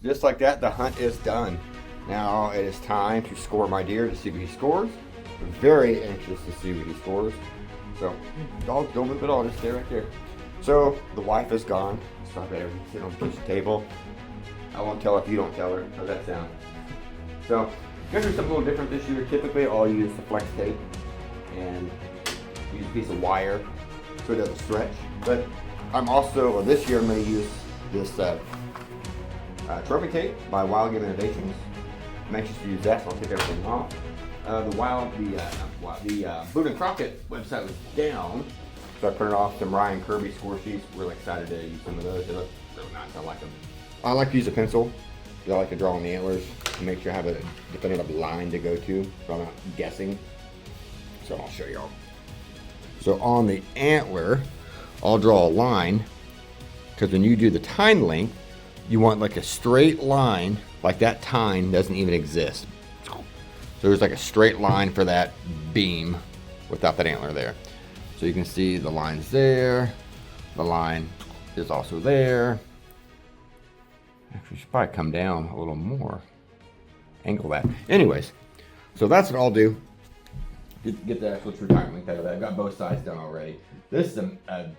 just like that, the hunt is done. Now it is time to score my deer to see what he scores. I'm very anxious to see what he scores. So, dog, don't move at all, just stay right there. So, the wife is gone. Stop there, sit on the kitchen table. I won't tell her if you don't tell her. How's that sound? So, gonna do something a little different this year. Typically, I'll use the flex tape and use a piece of wire so it doesn't stretch. But I'm also, well, this year I'm gonna use this trophy tape by Wild Game Innovations. I'm anxious to use that, so I'll take everything off. The Boone and Crockett website was down, so I printed off some Ryan Kirby score sheets. Really excited to use some of those. They look really nice. I like them. I like to use a pencil because I like to draw on the antlers to make sure I have a definitive line to go to, so I'm not guessing. So I'll show y'all. So on the antler, I'll draw a line because when you do the tine length, you want like a straight line, like that tine doesn't even exist. So there's like a straight line for that beam without that antler there. So you can see the line's there. The line is also there. Actually, should probably come down a little more. Angle that. Anyways, so that's what I'll do. Get the actual true time length out of that. I've got both sides done already. This is a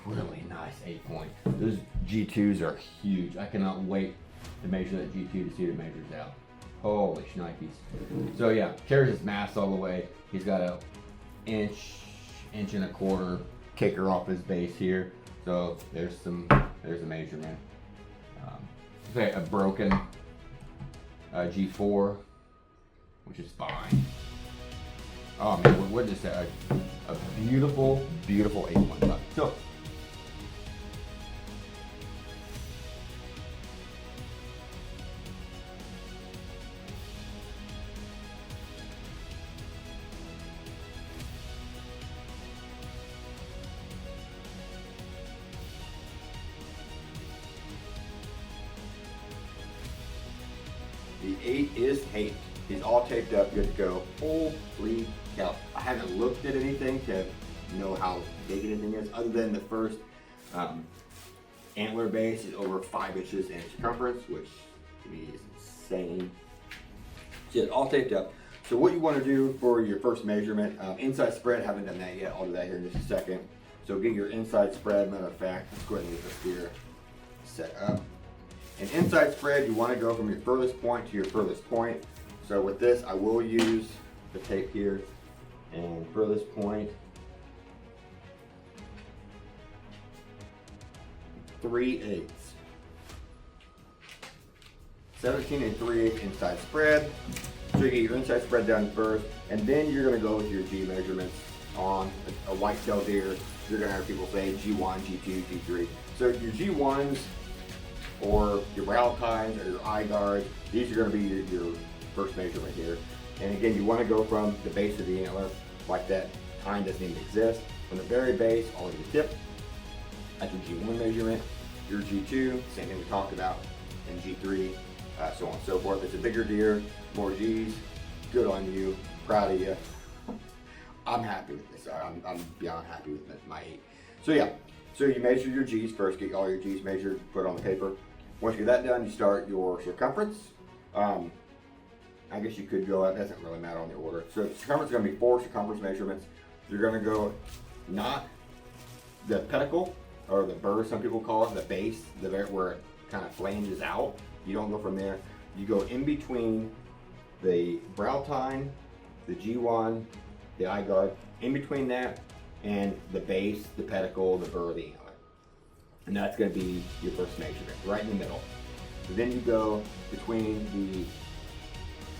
really nice 8-point. Those G2s are huge. I cannot wait to measure that G2 to see what it measures out. Holy shnikes. So yeah, carries his mass all the way. He's got a inch and a quarter kicker off his base here. So there's a measurement. Okay, a broken G4, which is fine. Oh man, what is that? A beautiful, beautiful 8-point buck. So the 8 is taped. He's all taped up, good to go. Holy cow. I haven't looked at anything to know how big anything is, other than the first antler base is over 5 inches in circumference, which to me is insane. So it's all taped up. So what you want to do for your first measurement, inside spread, haven't done that yet. I'll do that here in just a second. So get your inside spread. Matter of fact, let's go ahead and get this here set up. An inside spread, you want to go from your furthest point to your furthest point. So with this, I will use the tape here, and furthest point, 3/8. 17 3/8 inside spread. So you get your inside spread done first, and then you're going to go with your G measurements on a whitetail deer. You're going to have people say G1, G2, G3. So your G1s, or your brow tines, or your eye guards, these are going to be your first measurement here. And again, you want to go from the base of the antler, like that tine doesn't even exist. From the very base all the way to the tip, that's your G1 measurement. Your G2, same thing we talked about, and G3, so on and so forth. It's a bigger deer, more G's, good on you, proud of you. I'm happy with this. I'm beyond happy with my 8. So yeah, so you measure your G's first, get all your G's measured, put it on the paper. Once you get that done, you start your circumference. I guess you could go, it doesn't really matter on the order. So circumference is going to be 4 circumference measurements. You're going to go not the pedicle, or the burr, some people call it, the base, where it kind of flanges out. You don't go from there. You go in between the brow tine, the G1, the eye guard, in between that and the base, the pedicle, the burr, the antler. And that's going to be your first measurement, right in the middle. So then you go between the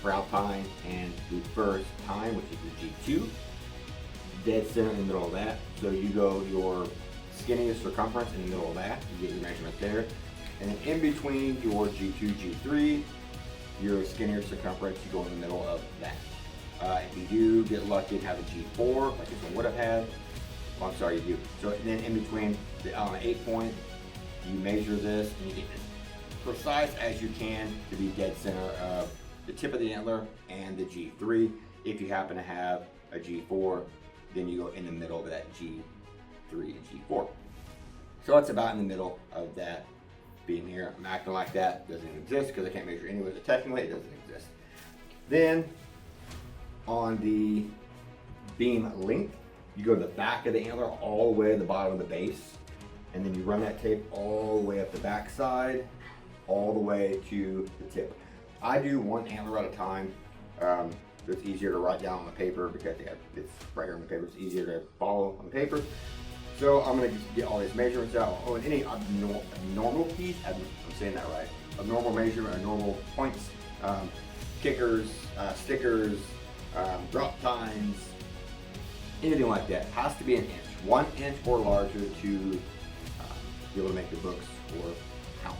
brow tine and the first tine, which is the G2, dead center in the middle of that. So you go your skinniest circumference in the middle of that, you get your measurement there. And then in between your G2, G3, your skinnier circumference, you go in the middle of that. If you do get lucky and have a G4, like this one would have had, well, I'm sorry, you do. So then in between the 8-point, you measure this and you get as precise as you can to be dead center of the tip of the antler and the G3. If you happen to have a G4, then you go in the middle of that G3 and G4. So it's about in the middle of that beam here. I'm acting like that doesn't exist because I can't measure anyway, so technically it doesn't exist. Then on the beam length, you go to the back of the antler all the way to the bottom of the base, and then you run that tape all the way up the back side, all the way to the tip. I do one antler at a time. It's easier to write down on the paper because it's right here on the paper. It's easier to follow on the paper. So I'm gonna just get all these measurements out. Oh, and any abnormal piece, I'm saying that right, abnormal measurement, abnormal points, kickers, stickers, drop tines, anything like that has to be an inch, 1 inch or larger to be able to make the books or count.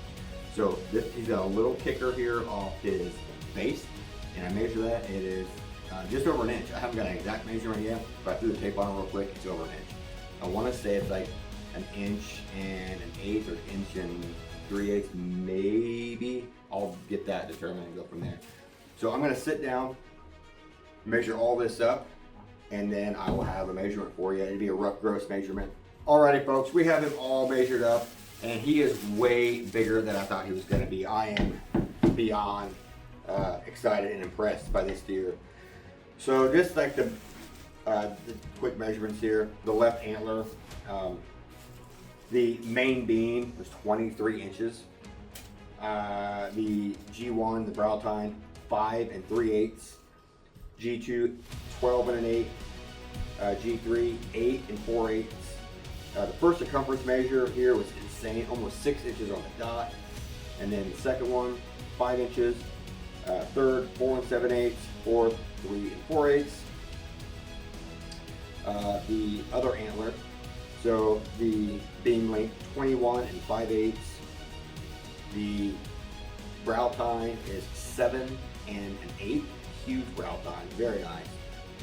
So he's got a little kicker here off his base, and I measure that. It is just over an inch. I haven't got an exact measurement yet, but I threw the tape on it real quick. It's over an inch. I want to say it's like an inch and an eighth, or an inch and 3/8 maybe. I'll get that determined and go from there. So I'm going to sit down, measure all this up, and then I will have a measurement for you. It'll be a rough, gross measurement. Alrighty, folks, we have him all measured up, and he is way bigger than I thought he was going to be. I am beyond excited and impressed by this deer. So just like the quick measurements here, the left antler, the main beam was 23 inches. The G1, the brow tine, 5 3/8. G2, 12 1/8. G3, 8 4/8. The first circumference measure here was insane, almost 6 inches on the dot. And then the second one, 5 inches. Third, 4 7/8. Fourth, 3 4/8. The other antler, so the beam length, 21 5/8. The brow tine is 7 1/8. Huge brow tine, very nice.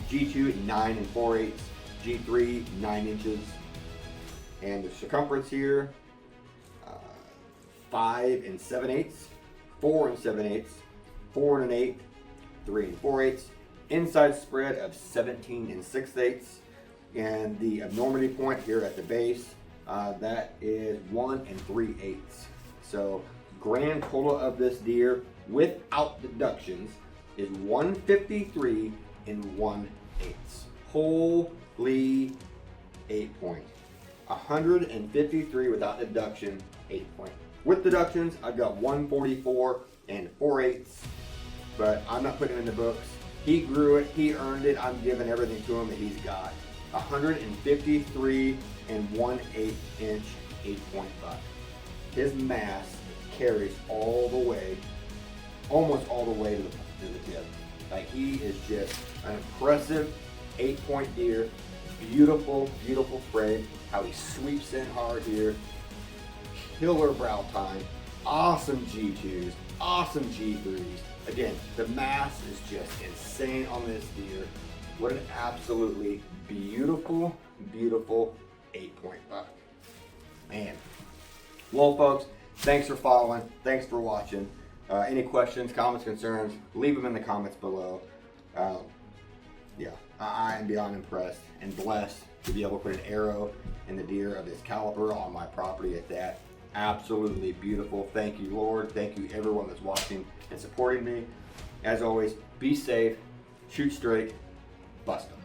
G2, 9 4/8. G3, 9 inches. And the circumference here, 5 7/8, 4 7/8, 4 1/8, 3 4/8. Inside spread of 17 6/8. And the abnormality point here at the base, that is 1 3/8. So grand total of this deer without deductions is 153 1/8. Holy 8 point. 153 without deduction, 8 point. With deductions, I've got 144 4/8, but I'm not putting him in the books. He grew it, he earned it. I'm giving everything to him that he's got. 153 1/8 inch, 8-point buck. His mass carries all the way, almost all the way to the tip. Like, he is just an impressive 8-point deer. Beautiful, beautiful frame. How he sweeps in hard here. Killer brow tine. Awesome G2s. Awesome G3s. Again, the mass is just insane on this deer. What an absolutely beautiful, beautiful 8-point buck. Man. Well, folks, thanks for following. Thanks for watching. Any questions, comments, concerns, leave them in the comments below. Yeah, I am beyond impressed and blessed to be able to put an arrow in the deer of this caliber on my property at that. Absolutely beautiful. Thank you, Lord. Thank you, everyone that's watching and supporting me. As always, be safe, shoot straight, bust them.